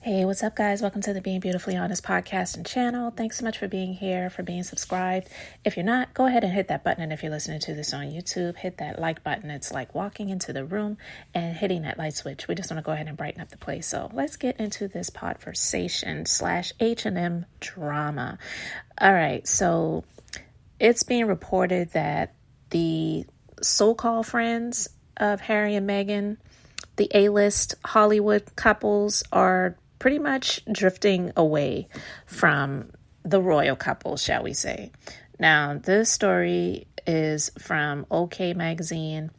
Hey, what's up, guys? Welcome to the Being Beautifully Honest podcast and channel. Thanks so much for being here, for being subscribed. If you're not, go ahead and hit that button. And if you're listening to this on YouTube, hit that like button. It's like walking into the room and hitting that light switch. We just want to go ahead and brighten up the place. So let's get into this podversation / H&M drama. All right, so it's being reported that the so-called friends of Harry and Meghan, the A-list Hollywood couples, are pretty much drifting away from the royal couple, shall we say. Now, this story is from OK Magazine,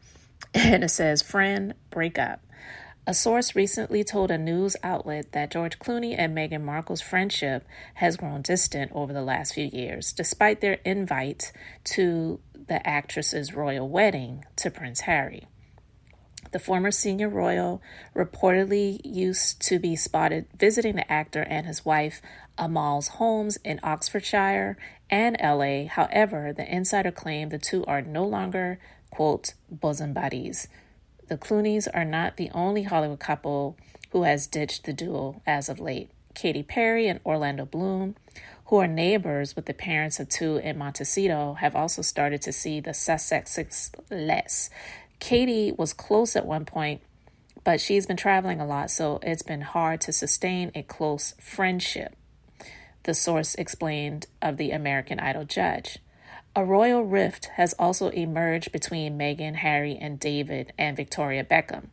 and it says, "Friend breakup." A source recently told a news outlet that George Clooney and Meghan Markle's friendship has grown distant over the last few years, despite their invite to the actress's royal wedding to Prince Harry. The former senior royal reportedly used to be spotted visiting the actor and his wife Amal's homes in Oxfordshire and LA. However, the insider claimed the two are no longer, quote, bosom buddies. The Clooneys are not the only Hollywood couple who has ditched the duo as of late. Katy Perry and Orlando Bloom, who are neighbors with the parents of two in Montecito, have also started to see the Sussexes less. Katie was close at one point, but she's been traveling a lot, so it's been hard to sustain a close friendship, the source explained of the American Idol judge. A royal rift has also emerged between Meghan, Harry, and David and Victoria Beckham.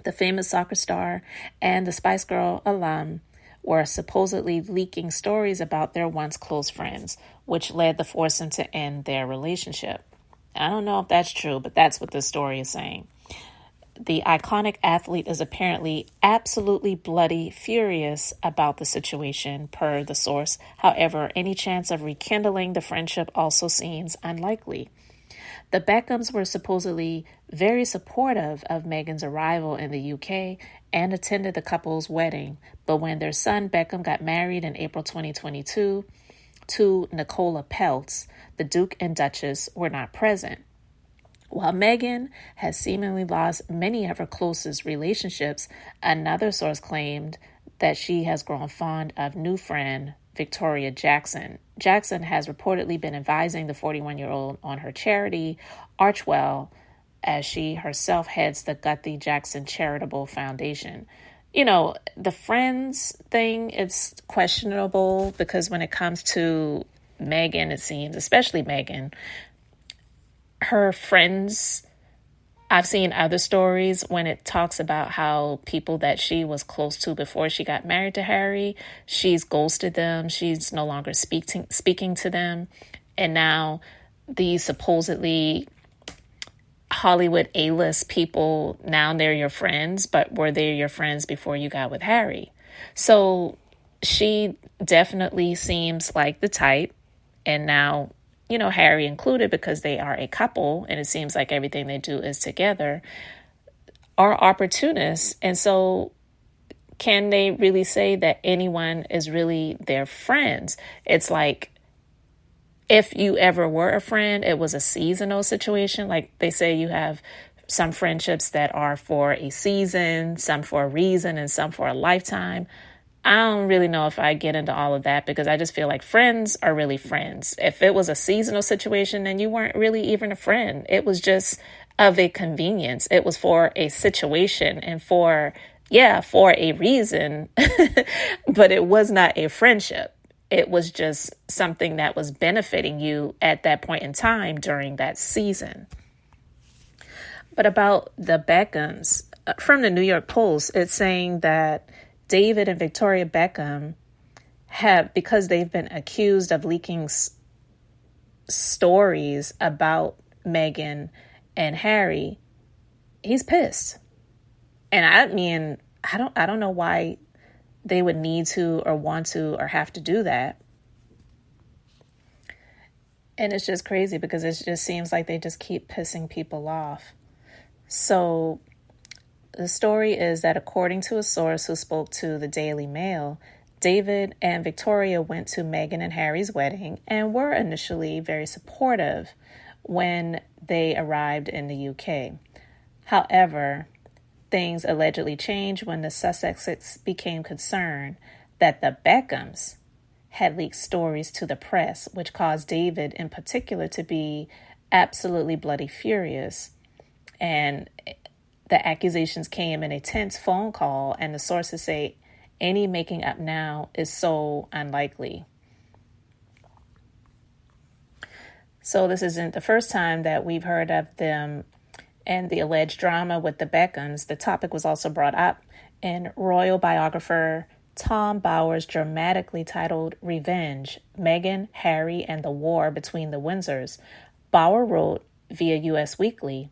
The famous soccer star and the Spice Girl alum were supposedly leaking stories about their once close friends, which led the foursome to end their relationship. I don't know if that's true, but that's what this story is saying. The iconic athlete is apparently absolutely bloody furious about the situation, per the source. However, any chance of rekindling the friendship also seems unlikely. The Beckhams were supposedly very supportive of Meghan's arrival in the UK and attended the couple's wedding, but when their son Beckham got married in April 2022 to Nicola Peltz, the Duke and Duchess were not present. While Meghan has seemingly lost many of her closest relationships, another source claimed that she has grown fond of new friend Victoria Jackson. Jackson has reportedly been advising the 41-year-old on her charity, Archwell, as she herself heads the Guthrie Jackson Charitable Foundation. You know, the friends thing, it's questionable because when it comes to Meghan, it seems, especially Meghan, her friends, I've seen other stories when it talks about how people that she was close to before she got married to Harry, she's ghosted them. She's no longer speaking to them. And now these supposedly Hollywood A-list people, now they're your friends, but were they your friends before you got with Harry? So she definitely seems like the type. And now, you know, Harry included, because they are a couple and it seems like everything they do is together, are opportunists. And so can they really say that anyone is really their friends? It's like, if you ever were a friend, it was a seasonal situation. Like they say, you have some friendships that are for a season, some for a reason, and some for a lifetime. I don't really know if I get into all of that, because I just feel like friends are really friends. If it was a seasonal situation, then you weren't really even a friend. It was just of a convenience. It was for a situation and for a reason, but it was not a friendship. It was just something that was benefiting you at that point in time during that season. But about the Beckhams, from the New York Post, it's saying that David and Victoria Beckham have, because they've been accused of leaking stories about Meghan and Harry, he's pissed. And I mean, I don't know why they would need to or want to or have to do that. And it's just crazy because it just seems like they just keep pissing people off. So the story is that, according to a source who spoke to the Daily Mail, David and Victoria went to Meghan and Harry's wedding and were initially very supportive when they arrived in the UK. However, things allegedly changed when the Sussexes became concerned that the Beckhams had leaked stories to the press, which caused David in particular to be absolutely bloody furious. And the accusations came in a tense phone call, and the sources say any making up now is so unlikely. So this isn't the first time that we've heard of them and the alleged drama with the Beckhams. The topic was also brought up in royal biographer Tom Bower's dramatically titled Revenge, Meghan, Harry, and the War Between the Windsors. Bower wrote via US Weekly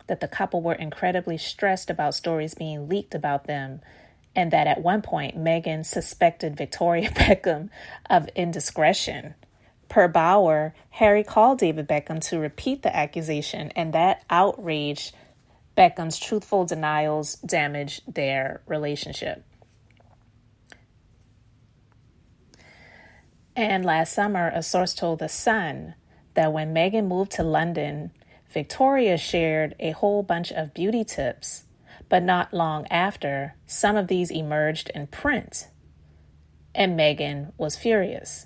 that the couple were incredibly stressed about stories being leaked about them, and that at one point Meghan suspected Victoria Beckham of indiscretion. Per Bower, Harry called David Beckham to repeat the accusation, and that outraged Beckham's truthful denials damaged their relationship. And last summer, a source told The Sun that when Meghan moved to London, Victoria shared a whole bunch of beauty tips, but not long after, some of these emerged in print, and Meghan was furious.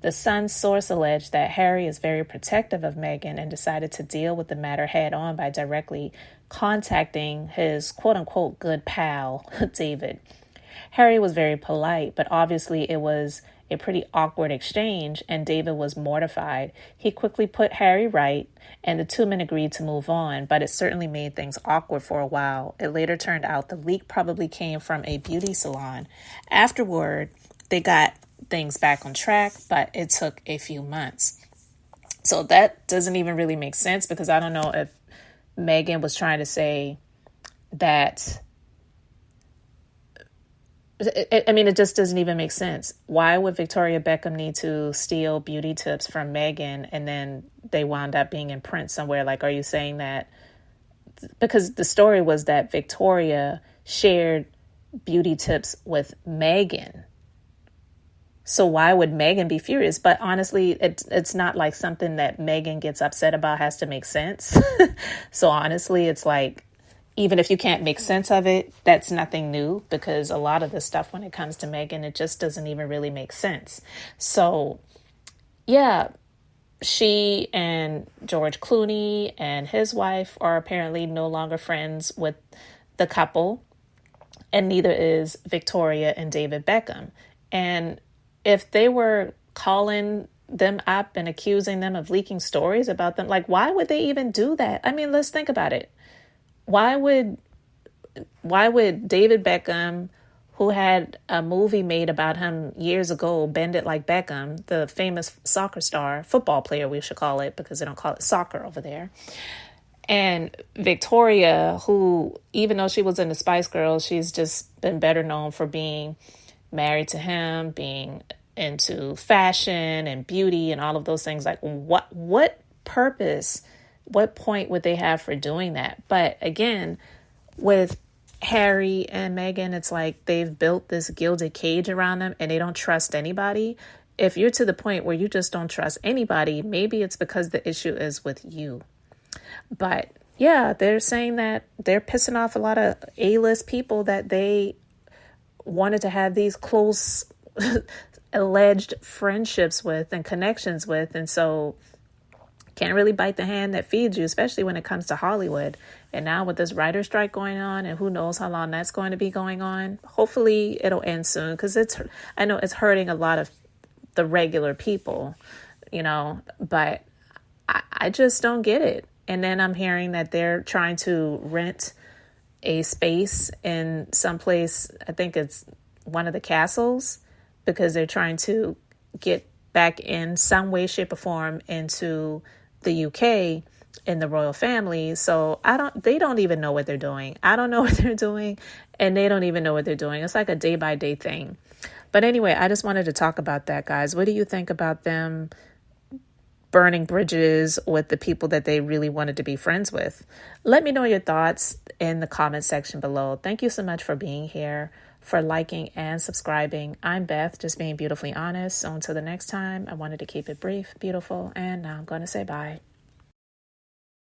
The Sun's source alleged that Harry is very protective of Meghan and decided to deal with the matter head on by directly contacting his quote-unquote good pal, David. Harry was very polite, but obviously it was a pretty awkward exchange, and David was mortified. He quickly put Harry right, and the two men agreed to move on, but it certainly made things awkward for a while. It later turned out the leak probably came from a beauty salon. Afterward, they got things back on track, but it took a few months. So that doesn't even really make sense, because I don't know if Meghan was trying to say that. It just doesn't even make sense. Why would Victoria Beckham need to steal beauty tips from Meghan and then they wound up being in print somewhere? Like, are you saying that? Because the story was that Victoria shared beauty tips with Meghan. So why would Meghan be furious? But honestly, it's not like something that Meghan gets upset about has to make sense. So honestly, it's like, even if you can't make sense of it, that's nothing new, because a lot of the stuff when it comes to Meghan, it just doesn't even really make sense. So, yeah, she and George Clooney and his wife are apparently no longer friends with the couple, and neither is Victoria and David Beckham. And if they were calling them up and accusing them of leaking stories about them, like, why would they even do that? I mean, let's think about it. Why would David Beckham, who had a movie made about him years ago, Bend It Like Beckham, the famous soccer star, football player we should call it, because they don't call it soccer over there, and Victoria, who, even though she was in the Spice Girls, she's just been better known for being married to him, being into fashion and beauty and all of those things. Like, what purpose, what point would they have for doing that? But again, with Harry and Meghan, it's like they've built this gilded cage around them and they don't trust anybody. If you're to the point where you just don't trust anybody, maybe it's because the issue is with you. But yeah, they're saying that they're pissing off a lot of A-list people that they wanted to have these close alleged friendships with and connections with. And so can't really bite the hand that feeds you, especially when it comes to Hollywood. And now with this writer strike going on, and who knows how long that's going to be going on. Hopefully it'll end soon, because I know it's hurting a lot of the regular people, but I just don't get it. And then I'm hearing that they're trying to rent a space in some place, I think it's one of the castles, because they're trying to get back in some way, shape, or form into the UK in the royal family. So they don't even know what they're doing. I don't know what they're doing, and they don't even know what they're doing. It's like a day by day thing. But anyway, I just wanted to talk about that, guys. What do you think about them burning bridges with the people that they really wanted to be friends with? Let me know your thoughts in the comment section below. Thank you so much for being here, for liking and subscribing. I'm Beth, just being beautifully honest. So until the next time, I wanted to keep it brief, beautiful, and now I'm going to say bye.